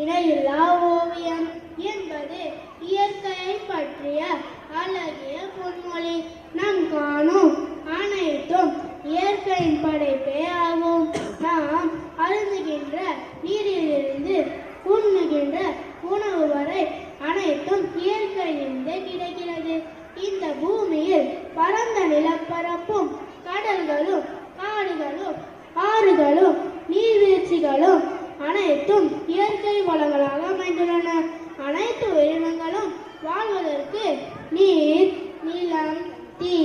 இணையில்லா ஓவியம் என்பது இயற்கையை பற்றிய அழகிய பொன்மொழி. நாம் காணும் அனைத்தும் இயற்கையின் படைப்பே ஆகும். நாம் அருந்துகின்ற நீரிலிருந்து உண்ணுகின்ற உணவு வரை அனைத்தும் இயற்கையிலிருந்து கிடைக்கிறது. இந்த பூமியில் பரந்த நிலப்பரப்பும் கடல்களும் காடுகளும் ஆறுகளும் நீர்வீழ்ச்சிகளும் அனைத்தும் இயற்கை வளங்களாக அமைந்துள்ளன. அனைத்து உயிரினங்களும் வாழ்வதற்கு நீர், நிலம், தீ,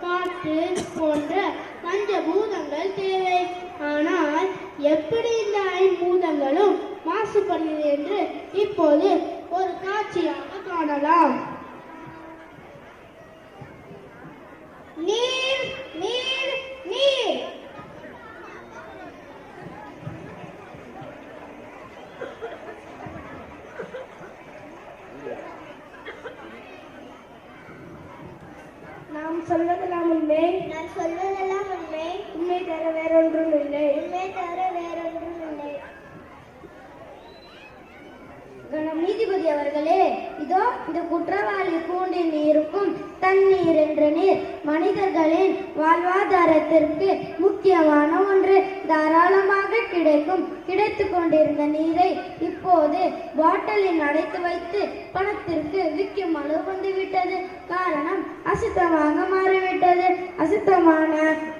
காற்று போன்ற பஞ்சபூதங்கள் தேவை. ஆனால் எப்படி இந்த ஐம்பூதங்களும் மாசுபடுகிறது என்று இப்போது ஒரு காட்சியாக காணலாம். நீர், நீர், நீர். நாம் சொல்வதெல்லாம் உண்மை, நான் சொல்வதெல்லாம் உண்மை, உண்மை தவிர வேறொன்றும் இல்லை, உண்மை தவிர வேறொன்றும் இல்லை. நீதிபதி அவர்களே, இதோ இந்த குற்றவாளி கூண்டில் இருக்கும் தண்ணீர் என்ற நீர் மனிதர்களின் வாழ்வாதாரத்திற்கு முக்கியமான ஒன்று. தாராளமாக கிடைத்து கொண்டிருந்த நீரை இப்போது பாட்டிலில் அடைத்து வைத்து பணத்திற்கு விற்கும் அளவு வந்துவிட்டது. காரணம் அசுத்தமாக மாறிவிட்டது. அசுத்தமான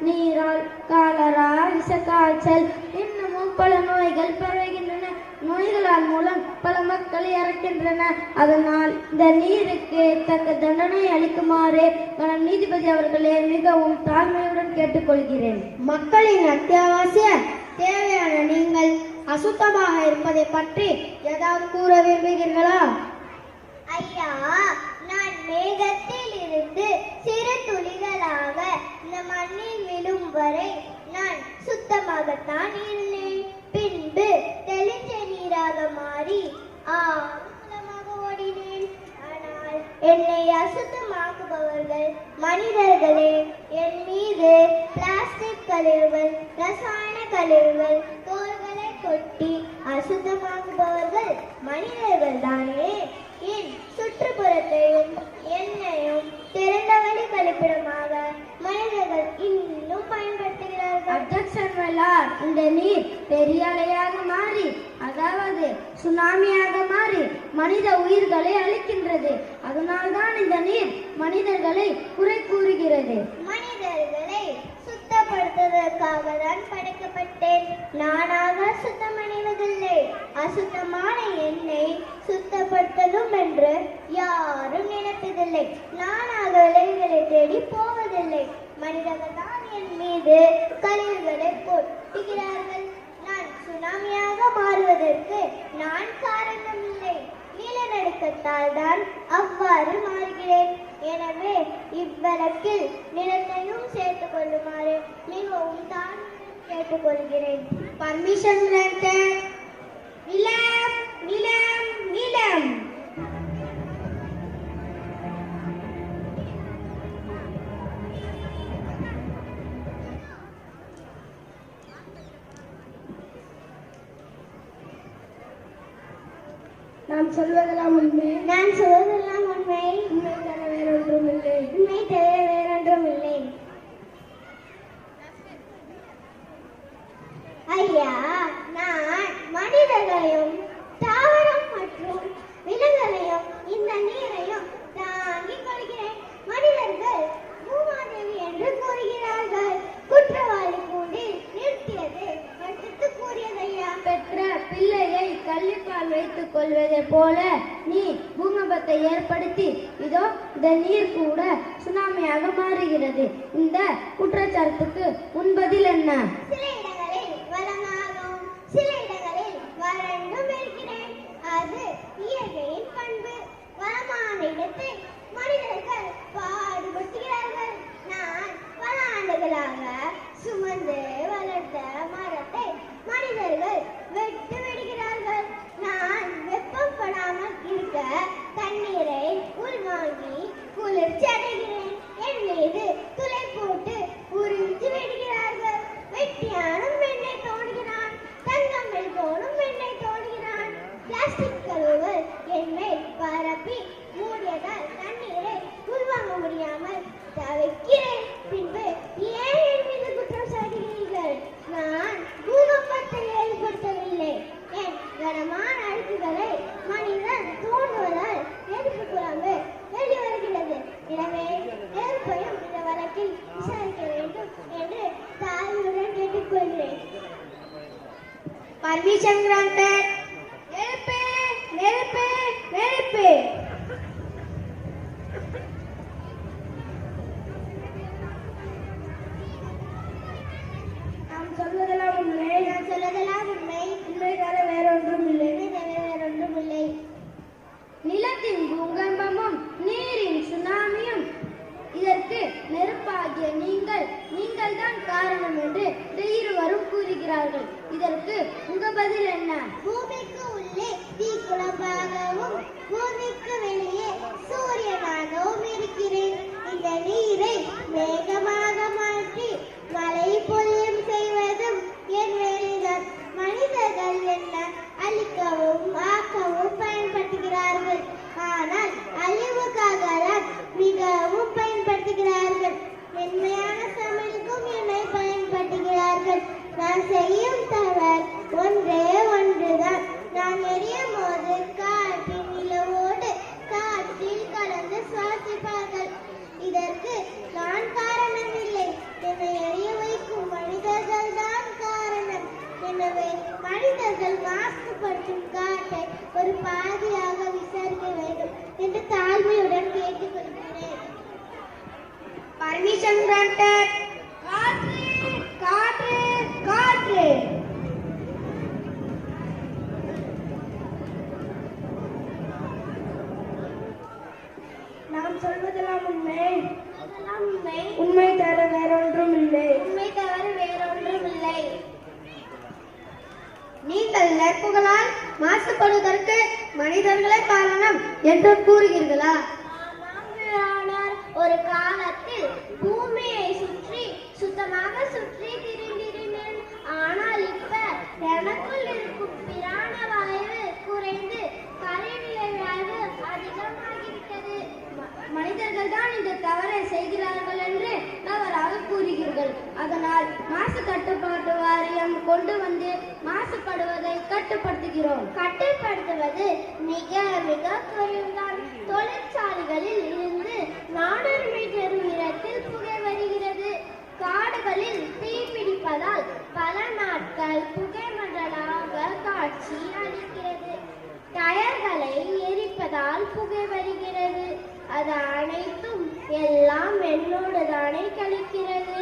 நீரால் காலரா, விஷக்காய்ச்சல் இன்னமும் பல நோய்கள் பரவுகின்றன. நோய்களால் மூலம் பல மக்கள் இறக்கின்றன. அதனால் இந்த நீருக்கு தக்க தண்டனை அளிக்குமாறு நீதிபதி அவர்களே மிகவும் தாழ்மையுடன் கேட்டுக்கொள்கிறேன். மக்களின் அத்தியாவசிய தேவையான நீங்கள் அசுத்தமாக இருப்பதை பற்றி ஏதாவது கூற விரும்புகிறீர்களா? ஐயா, நான் மேகத்தில் இருந்து சிறு துளிகளாக இந்த மண்ணில் விழும் வரை நான் சுத்தமாகத்தான் இருந்தேன். பின்பு தெளிந்த நீராக மாறி ஆழமாக ஓடினேன். ஆனால் என்னை அசுத்தமாக்குபவர்கள் மனிதர்களே. என் மீது பிளாஸ்டிக் கழிவுகள், ரசாயன கழிவுகள், தோள்களை கொட்டி அசுத்தமாக்குபவர்கள் மனிதர்கள் தானே. என் சுற்றுப்புறத்தையும் என்னையும் திறந்தவெளி கழிப்பிடமாக மனிதர்கள் இன்னும் பயன்படுத்துகிறார்கள். இந்த நீர் பெரிய அலையாக மாறி, அதாவது சுனாமியாக மாறி மனித உயிர்களை அழிக்கின்றது. அதனால்தான் இந்த நீர் மனிதர்களை குறை கூறுகிறது. மனிதர்களை சுத்தப்படுத்துவதற்காக தான் படைக்கப்பட்டேன். நானாக சுத்தமடைவதில்லை. அசுத்தமான என்னை சுத்தப்படுத்தணும் என்று யாரும் நினைப்பதில்லை. நானாக விளைவுகளை தேடி போவதில்லை. மனிதர்கள் தான் என் மீது கழிவுகளை கொட்டுகிறார்கள். நான் சுனாமியாக மாறுவதற்கு நான் காரணமில்லை. நிலநடுக்கத்தால் தான் அவ்வாறு மாறுகிறேன். எனவே இவ்வழக்கில் நிலத்தையும் சேர்த்துக் கொள்ளுமாறு மிகவும் தான் கேட்டுக்கொள்கிறேன். Permission granted. நிலம், நிலம், நிலம். நாம் சொல்வதெல்லாம் உண்மை, நான் சொல்வதெல்லாம் உண்மை, உண்மை தவிர வேறொன்றும் இல்லை, உண்மை தவிர வேறொன்றும் இல்லை. ஐயா, நான் மனிதர்களையும் தாவரம் மற்றும் விலங்குகளையும் இந்த நீரையும் தாங்கிக் கொள்கிறேன். மனிதர்கள் பூமாதேவி என்று கூறுகிறார்கள். குற்றவாளி கூண்டில் நிறுத்தியது கருத்து கூறியதையா? பெற்ற பிள்ளையை கள்ளிப்பால் வைத்துக் கொள்வதை போல நீ பூகம்பத்தை ஏற்படுத்தி இதோ இந்த நீர் கூட சுனாமியாக மாறுகிறது. இந்த குற்றச்சாட்டுக்கு உன் பதில் என்ன? சில இடங்களில் வளமாகும், சில இடங்களில் வறண்டும் இருக்கிறேன். அது இயற்கையின் பண்பு. வளமான இடத்தை மனிதர்கள் பாடுபடுத்துகிறார்கள். நான் பல ஆண்டுகளாக சுமந்து வளர்த்த மரத்தை மனிதர்கள் வெட்டு விடுகிறார்கள். நான் வெப்பப்படாமல் இருக்க தண்ணீரை உள்வாங்கி குளிர்ச்சி அடைகிறேன். என் மீது துளை போட்டு உறிஞ்சி விடுகிறார்கள். வெட்டியானம் பிளாஸ்டிக் கழிவுகள் என் மேல் பரப்பி மூடியதால் தண்ணீரை உள்வாங்க முடியாமல் தவிக்கிறேன். பின்பு ஏன் என் மீது குற்றம் சாட்டுகிறீர்கள்? நான் பூகம்பத்தை ஏற்படுத்தவில்லை. என் கனமான அடுக்குகளை மனிதன் தூண்டுவதால் நெருப்பு குழம்பு வெளிவருகிறது. எனவே நெருப்பையும் இந்த வழக்கில் விசாரிக்க வேண்டும் என்று தாழ்வுடன் கேட்டுக்கொள்கிறேன். Permission granted. நெருப்பு நெருப்பு நெருப்பு. நாம் சொல்வதெல்லாம் உண்மை. நான் சொல்லதெல்லாம் உண்மை. உண்மை தவிர வேறொன்றும் இல்லை. உண்மை தவிர வேறொன்றும் இல்லை. நிலத்தின் பூகம்பமும் நீரின் சுனாமியும் இதற்கு நெருப்பாகிய நீங்கள் தான் காரணம் என்று இருவரும் கூறுகிறார்கள். இதற்கு உங்க பதில் என்ன? பூமிக்கு உள்ளே தீக்குழம்பாகவும் பூமிக்கு வெளியே சூரியனாகவும் இருக்கிறேன். இந்த நீரை வேகமாக மாற்றி மழை பொழியும் செய்வதும் என் வேலைதான். மனிதர்கள் என்ன அழிக்கவும் ஆக்கவும் பயன்படுத்துகிறார்கள். ஆனால் அழிவுக்காக தான் மிகவும் பயன்படுத்துகிறார்கள். மென்மையான சமையலுக்கும் என்னை பயன்படுத்துகிறார்கள். நான் செய்யும் தவறு ஒன்றே ஒன்றுதான். நான் எரியும் போது காற்றின் நிலவோடு காற்றில் கலந்து சுவாசிப்பார்கள். இதற்கு நான் காரணம் இல்லை. என்னை எரிய வைக்கும் மனிதர்கள் தான் காரணம். எனவே மனிதர்கள் மாசுபடுத்தும் காற்றை ஒரு பாதியாக விசாரிக்க வேண்டும் என்று தாழ்மையுடன் கேட்டுக்கொள்கிறேன். Permission granted. காற்று காற்று காற்று. நாம் சொல்வதெல்லாம் உண்மை. அதெல்லாம் உண்மை. உண்மை தவிர வேறொன்றும் இல்லை. உண்மை தவிர வேறொன்றும் இல்லை. நீங்கள் நெருப்புகளால் மாசுபடுவதற்கு மனிதர்களே காரணம் என்று கூறுகிறீர்களா? ஆமாம், ஒரு காலத்தில் பூமியை சுற்றி சுத்தமாக சுற்றி திரிந்திருந்தேன். ஆனால் இப்ப எனக்குள் இருக்கும் பிராண வாயு குறைந்து கரைநிலை வாயு அதிகமாகிவிட்டது. மனிதர்கள் தான் இந்த தவறை செய்கிறார்கள் என்று தவறாக கூறுகிறீர்கள். அதனால் மாசு கட்டுப்பாட்டு வாரியம் கொண்டு வந்து மாசுபடுவதை கட்டுப்படுத்துகிறோம். கட்டுப்படுத்துவது மிக மிக குறைவுதான். தொழிற்சாலைகளில் இருந்து 400 மீட்டர் உயரத்தில் புகை வருகிறது. காடுகளில் தீப்பிடிப்பதால் பல நாட்கள் புகை மண்டலாக காட்சி அளிக்கிறது. டயர்களை எரிப்பதால் புகை வருகிறது. அது அனைத்தும் எல்லாம் என்னோடு தானே கழிக்கிறது.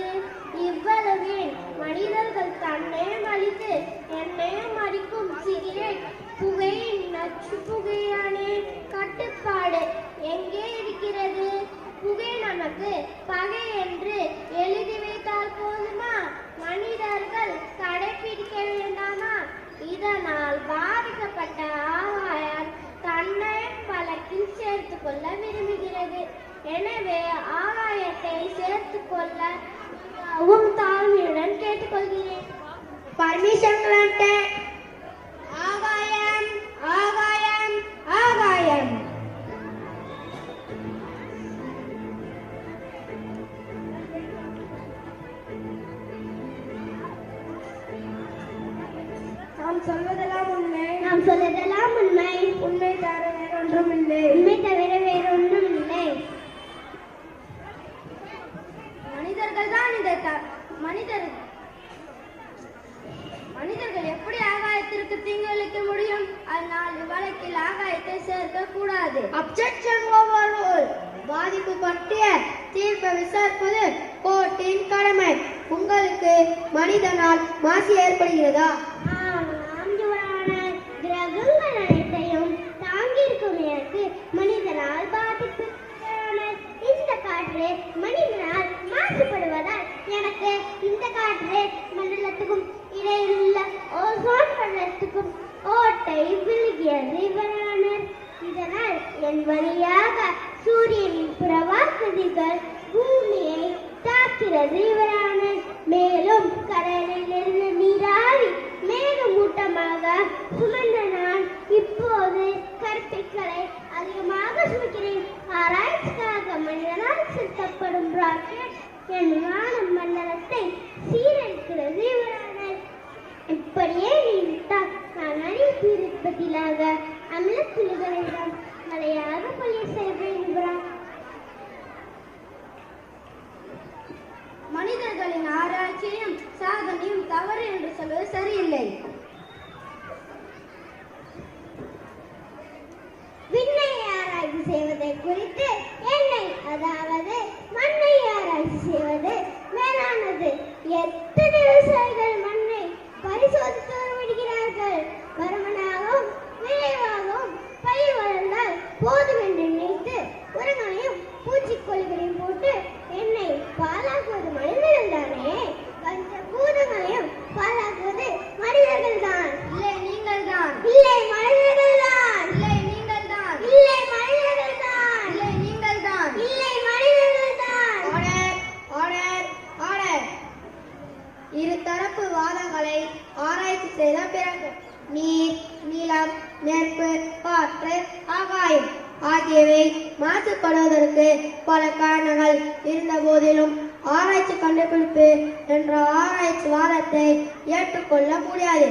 இவ்வளவு மனிதர்கள் தன்னையும் அழித்து என்னையும் அடிக்கும் சிகரெட் புகையின் நச்சு புகையானே. கட்டுப்பாடு எங்கே இருக்கிறது? புகை நமக்கு பகை என்று எழுதி வைத்தால் போதுமா? மனிதர்கள் கடைபிடிக்க வேண்டாமா? இதனால் பாதிக்கப்பட்ட ஆகாயம் தன்னையும் வழக்கில் சேர்த்துக் கொள்ள விரும்புகிறது. எனவே ஆகாயத்தை சேர்த்துக் கொள்ள தாழ்மையுடன் கேட்டுக்கொள்கிறேன். Permission granted. ஆகாயம் ஆகாயம் ஆகாயம். நாம் சொல்வதெல்லாம் உண்மை. நாம் சொல்வதெல்லாம் உண்மை. உண்மை தவிர வேறொன்றும் இல்லை. உண்மை தவிர வேறொன்றும் இல்லை. மனிதர்கள் தான் இந்த மனிதர்கள் எப்படி ஆகாயத்திற்கு தீங்கிழைக்க முடியும்? அதனால் இவ்வழக்கில் ஆகாயத்தை சேர்க்க கூடாது. அப்ஜெக்ஷன் ஓவர்ரூல். பாதிப்பு பற்றிய தீர்ப்பை விசாரிப்பது கோர்ட்டின் கடமை. உங்களுக்கு மனிதனால் மாசு ஏற்படுகிறதா? கிரகங்கள் அனைத்தையும் தாங்கியிருக்கும் எனக்கு மனிதனால் பாதிப்பு. இந்த காற்று மனிதனால் மாசுபடுவதால் எனக்கு இந்த காற்று மண்டலத்துக்கும் இடையிலுள்ள ஓசோன் மண்டலத்துக்கும் ஓட்டை விழுகியது. இதனால் என் வழியாக சூரியனின் பிரவாகதிகள் பூமியை தாக்கிறது. மேலும் கடலில் இருந்து நீராவி மேகமூட்டமாக சுமந்த நான் இப்போ பொருட்களை அதிகமாக சுமக்கிறேன். ஆராய்ச்சிக்காக மனிதனால் செலுத்தப்படும் ராக்கெட் என் வான மண்டலத்தை சீரழிக்கிறது யுவரானர். இப்படியே நீடித்தால் நான் அணிப்பீருக்கு பதிலாக அமிலத்துளிகளிடம் மழையாக பொழிய செய்வேன் யுவரான். மனிதர்களின் ஆராய்ச்சியும் சாதனையும் தவறு என்று சொல்வது சரியில்லை. விண்ணை ஆராய்ச்சி செய்வதை குறித்து என்னை, அதாவது மண்ணை ஆராய்ச்சி செய்வது மேலானது. எத்தனை விவசாயிகள் மண்ணை பரிசோதித்து விடுகிறார்கள். பருமனாகவும் விளைவாகவும் பயிர் வளர்ந்தால் போதும் என்று நினைத்து உரங்களையும் பூச்சிக்கொல்லிகளையும் போட்டு என்னை பாலாக்குவது மனிதர்கள் தானே. பஞ்சபூதங்களையும் பாலாக்குவது மனிதர்கள் தான். இல்லை, நீங்கள் தான். இல்லை, மனிதர்கள் தான். இல்லை, நீங்கள் தான். இல்லை, மனிதர்கள் தான். இல்லை, நீங்கள் தான். இல்லை, மனிதர்கள் தான். Order, order, order. இருதரப்பு வாதங்களை ஆராய்ச்சி செய்த பிறகு நீர், நிலம், நெருப்பு, காற்று, ஆகாயம் ஆகியவை மாசுபடுவதற்கு பல காரணங்கள் இருந்த போதிலும் ஆராய்ச்சி கண்டுபிடிப்பு என்ற ஆராய்ச்சி வாதத்தை ஏற்றுக்கொள்ள முடியாது.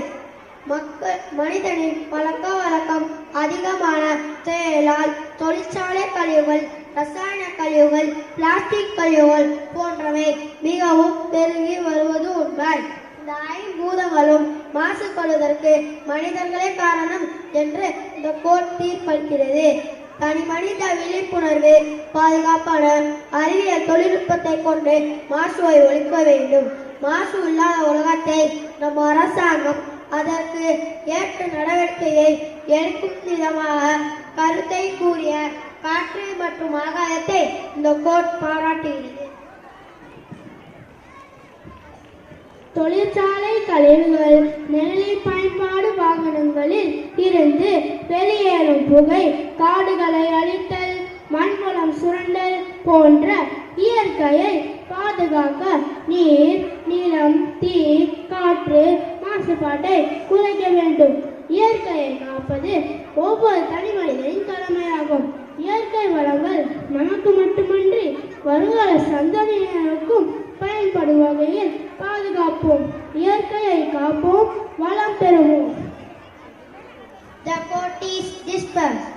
மனிதனின் பழக்க வழக்கம் அதிகமான செயலால் தொழிற்சாலை கழிவுகள், ரசாயன கழிவுகள், பிளாஸ்டிக் கழிவுகள் போன்றவை மிகவும் பெருகி வருவது உண்மை. இந்த ஐம்பூதங்களும் மாசுபடுவதற்கு மனிதர்களே காரணம் என்று இந்த கோர்ட் தீர்ப்பளிக்கிறது. தனி மனித விழிப்புணர்வு, பாதுகாப்பான அறிவியல் தொழில்நுட்பத்தை கொண்டு மாசுவை ஒழிக்க வேண்டும். மாசு இல்லாத உலகத்தை நம் அரசாங்கம் அதற்கு ஏற்ற நடவடிக்கையை எடுக்கும் விதமாக கருத்தை கூறிய காற்று மற்றும் ஆகாயத்தை இந்த கோர்ட் பாராட்டுகிறது. தொழிற்சாலை கழிவுகள், நிழலில் பயன்பாடு வாகனங்களில் இருந்து வெளியேறும் புகை, காடுகளை அழித்தல், மண்வளம் சுரண்டல் போன்ற இயற்கையை பாதுகாக்க நீர், நிலம், தீ, காற்று மாசுபாட்டை குறைக்க வேண்டும். இயற்கையை காப்பது ஒவ்வொரு தனி மனிதனின் கடமையாகும். இயற்கை வளங்கள் நமக்கு மட்டுமன்றி வருங்கால சந்ததியினருக்கும் பயன்படும் வகையில் பாதுகாப்போம். இயற்கையை காப்போம், வளம் பெறுவோம். The court is dispersed.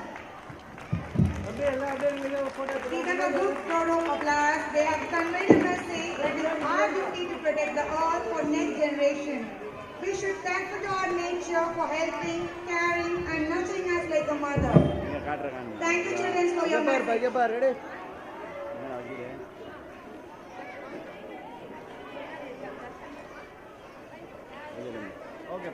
Give them a good round of applause. They have conveyed a message that it is our duty to protect the earth for next generation. We should thank our nature for helping, caring, and nurturing us like a mother. Thank you, children, for your message. Okay.